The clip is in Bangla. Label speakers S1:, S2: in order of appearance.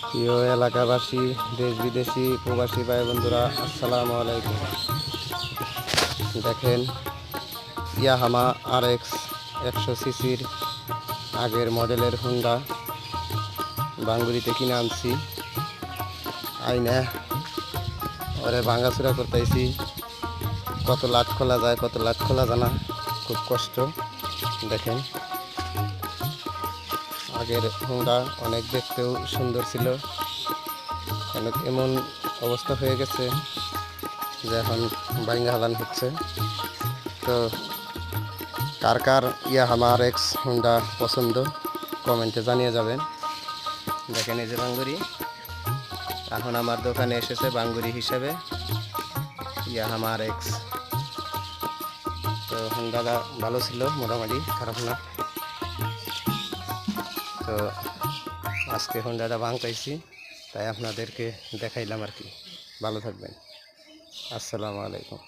S1: প্রিয় এলাকাবাসী, দেশ বিদেশি প্রবাসী ভাই বন্ধুরা, আসসালামু আলাইকুম। দেখেন, ইয়াহামা RX 100 সিসির আগের মডেলের হুন্ডা বাঙ্গুরিতে কিনে আনছি। আইনা ওরে ভাঙাচুরা করতেছি। কত লাট খোলা যায়, কত লাট খোলা যায় না, খুব কষ্ট। দেখেন, আগের হুন্ডা অনেক দেখতেও সুন্দর ছিল, এমন অবস্থা হয়ে গেছে যে এখন ভাঙা হালান হচ্ছে। তো কার কার ইয়াহামা RX হুন্ডা পছন্দ কমেন্টে জানিয়ে যাবেন। দেখেন, এই যে বাঙ্গুরি এখন আমার দোকানে এসেছে বাঙ্গুরি হিসেবে ইয়াহামা RX। তো হুন্ডাটা ভালো ছিল, মোটামুটি খারাপ না। তো আজকে হুন্ডাটা ভাঙতেছি, তাই আপনাদেরকে দেখাইলাম আর কি। ভালো থাকবেন, আসসালামু আলাইকুম।